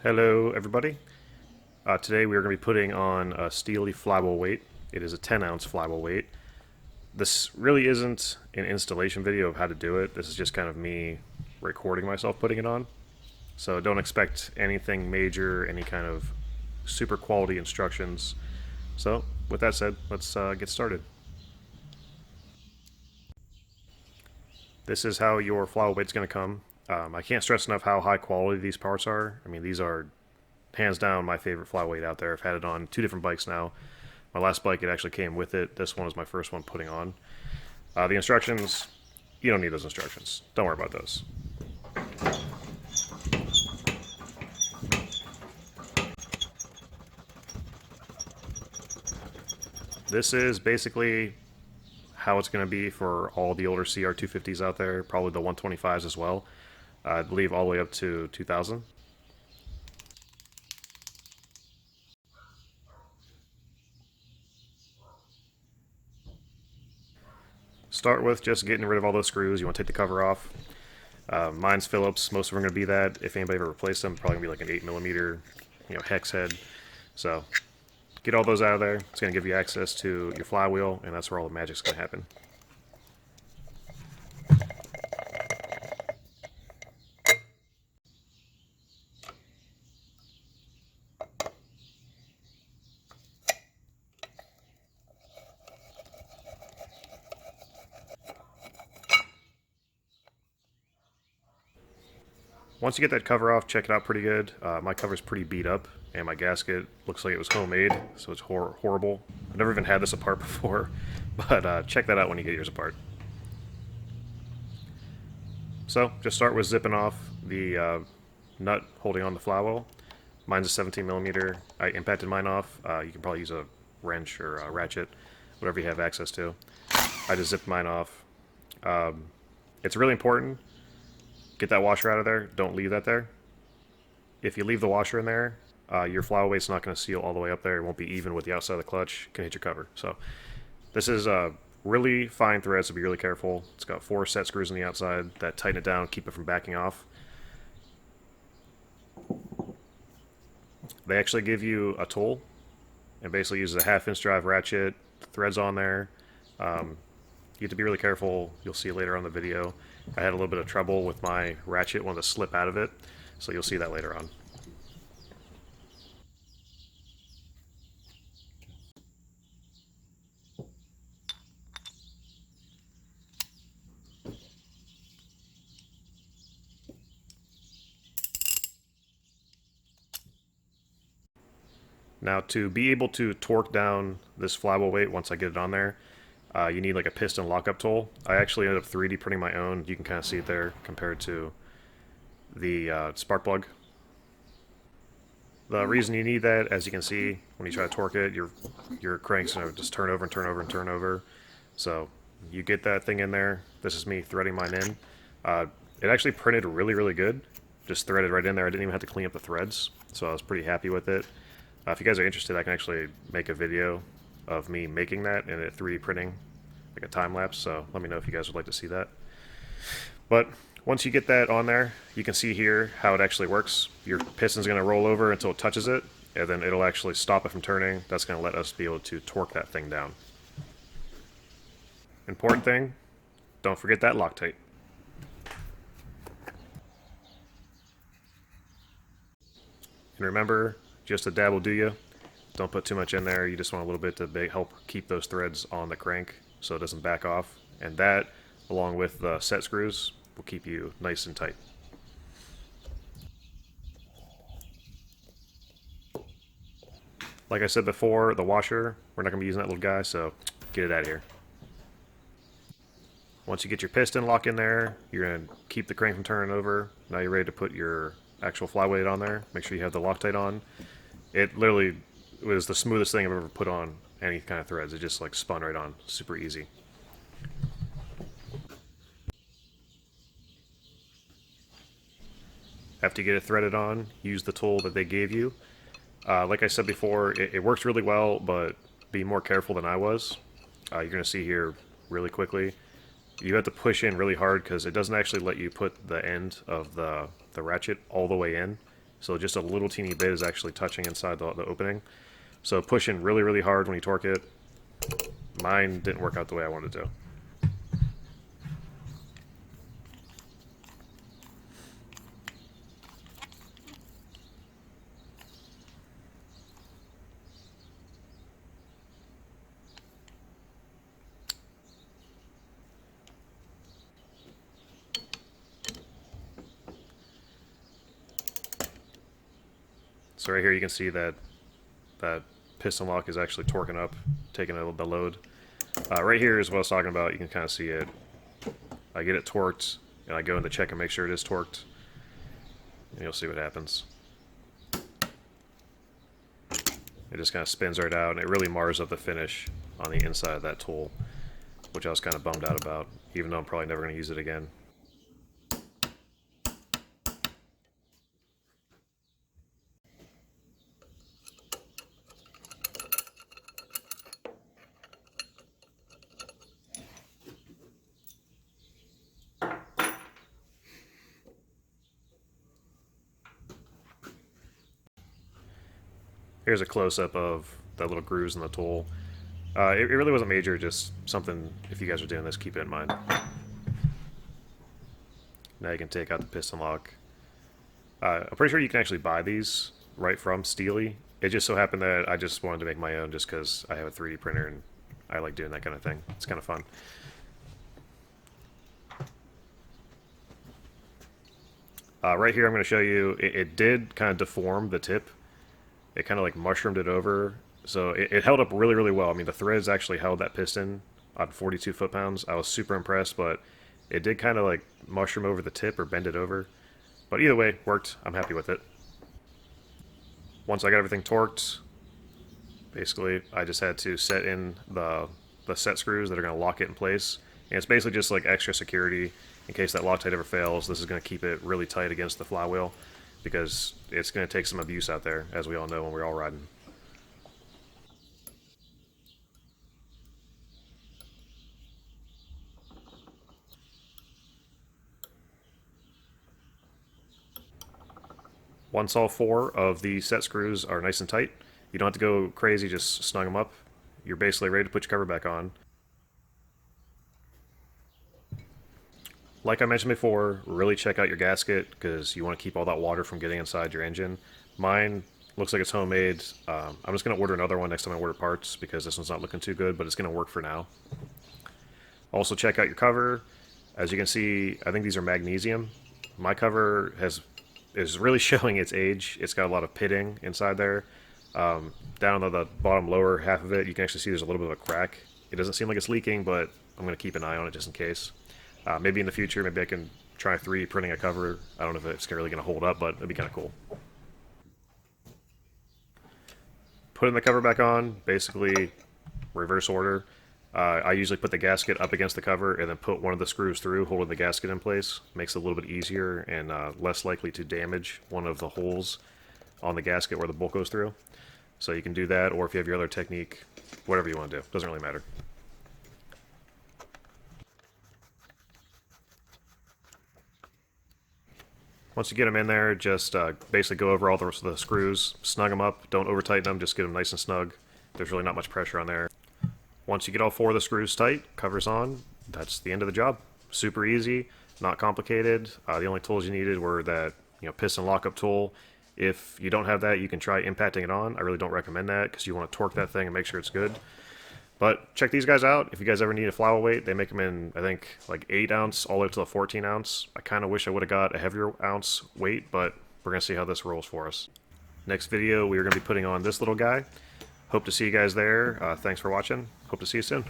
Hello everybody. Today we are going to be putting on a Steahly flywheel weight. It is a 10-ounce flywheel weight. This really isn't an installation video of how to do it. This is just kind of me recording myself putting it on. So don't expect anything major, any kind of super quality instructions. So with that said, let's get started. This is how your flywheel weight's going to come. I can't stress enough how high quality these parts are. I mean, these are hands down my favorite flyweight out there. I've had it on 2 different bikes now. My last bike, it actually came with it. This one was my first one putting on. The instructions, you don't need those instructions. Don't worry about those. This is basically how it's going to be for all the older Cr250s out there, probably the 125s as well. I believe all the way up to 2000. Start with just getting rid of all those screws. You want to take the cover off. Mine's Phillips. Most of them are going to be that. If anybody ever replaced them, probably going to be like an 8mm, hex head. So get all those out of there. It's going to give you access to your flywheel, and that's where all the magic's going to happen. Once you get that cover off, check it out pretty good. My cover's pretty beat up, and my gasket looks like it was homemade, so it's horrible. I've never even had this apart before, but check that out when you get yours apart. So, just start with zipping off the nut holding on the flywheel. Mine's a 17mm. I impacted mine off. You can probably use a wrench or a ratchet, whatever you have access to. I just zipped mine off. It's really important. Get that washer out of there. Don't leave that there. If you leave the washer in there, your flywheel weight's not going to seal all the way up there. It won't be even with the outside of the clutch. It can hit your cover. So this is really fine thread, so be really careful. It's got 4 set screws on the outside that tighten it down, keep it from backing off. They actually give you a tool, and basically uses a 1/2 inch drive ratchet, threads on there. You have to be really careful. You'll see later on the video. I had a little bit of trouble with my ratchet, wanted to slip out of it, so you'll see that later on. Now, to be able to torque down this flywheel weight once I get it on there, you need like a piston lockup tool. I actually ended up 3D printing my own. You can kind of see it there compared to the spark plug. The reason you need that, as you can see, when you try to torque it, your crank's going to just turn over and turn over and turn over. So you get that thing in there. This is me threading mine in. It actually printed really, really good. Just threaded right in there. I didn't even have to clean up the threads, so I was pretty happy with it. If you guys are interested, I can actually make a video of me making that and it 3D printing, like a time lapse, so let me know if you guys would like to see that. But once you get that on there, you can see here how it actually works. Your piston's going to roll over until it touches it, and then it'll actually stop it from turning. That's going to let us be able to torque that thing down. Important thing, don't forget that Loctite. And remember, just a dab will do you. Don't put too much in there. You just want a little bit to help keep those threads on the crank so it doesn't back off. And that, along with the set screws, will keep you nice and tight. Like I said before, the washer, we're not going to be using that little guy, so get it out of here. Once you get your piston lock in there, you're going to keep the crank from turning over. Now you're ready to put your actual flyweight on there. Make sure you have the Loctite on. It literally was the smoothest thing I've ever put on any kind of threads. It just like spun right on. Super easy. After you get it threaded on, use the tool that they gave you. Like I said before, it works really well, but be more careful than I was. You're going to see here really quickly. You have to push in really hard because it doesn't actually let you put the end of the ratchet all the way in. So just a little teeny bit is actually touching inside the opening. So push in really, really hard when you torque it. Mine didn't work out the way I wanted to. So right here you can see that piston lock is actually torquing up, taking a little bit of load. Right here is what I was talking about. You can kind of see it. I get it torqued, and I go in to check and make sure it is torqued, and you'll see what happens. It just kind of spins right out, and it really mars up the finish on the inside of that tool, which I was kind of bummed out about, even though I'm probably never going to use it again. Here's a close-up of that little grooves in the tool. It really wasn't major, just something, if you guys are doing this, keep it in mind. Now you can take out the piston lock. I'm pretty sure you can actually buy these right from Steahly. It just so happened that I just wanted to make my own just because I have a 3D printer and I like doing that kind of thing. It's kind of fun. Right here I'm going to show you, it did kind of deform the tip. It kind of like mushroomed it over, so it held up really, really well. I mean, the threads actually held that piston on 42 foot-pounds. I was super impressed, but it did kind of like mushroom over the tip or bend it over. But either way, worked. I'm happy with it. Once I got everything torqued, basically I just had to set in the set screws that are going to lock it in place. And it's basically just like extra security in case that Loctite ever fails. This is going to keep it really tight against the flywheel, because it's going to take some abuse out there, as we all know when we're all riding. Once all 4 of the set screws are nice and tight, you don't have to go crazy, just snug them up. You're basically ready to put your cover back on. Like I mentioned before, really check out your gasket because you want to keep all that water from getting inside your engine. Mine looks like it's homemade. I'm just going to order another one next time I order parts because this one's not looking too good, but it's going to work for now. Also check out your cover. As you can see, I think these are magnesium. My cover is really showing its age. It's got a lot of pitting inside there. Down on the bottom lower half of it, you can actually see there's a little bit of a crack. It doesn't seem like it's leaking, but I'm going to keep an eye on it just in case. Maybe in the future, maybe I can try 3D printing a cover. I don't know if it's really going to hold up, but it'd be kind of cool. Putting the cover back on, basically reverse order. I usually put the gasket up against the cover and then put one of the screws through, holding the gasket in place. Makes it a little bit easier and less likely to damage one of the holes on the gasket where the bolt goes through. So you can do that, or if you have your other technique, whatever you want to do. Doesn't really matter. Once you get them in there, just basically go over all the rest of the screws, snug them up, don't over tighten them, just get them nice and snug. There's really not much pressure on there. Once you get all 4 of the screws tight, covers on, that's the end of the job. Super easy, not complicated. The only tools you needed were that piston lockup tool. If you don't have that, you can try impacting it on. I really don't recommend that because you want to torque that thing and make sure it's good. But check these guys out. If you guys ever need a flywheel weight, they make them in, I think, like 8 ounce all the way up to the 14 ounce. I kind of wish I would have got a heavier ounce weight, but we're going to see how this rolls for us. Next video, we are going to be putting on this little guy. Hope to see you guys there. Thanks for watching. Hope to see you soon.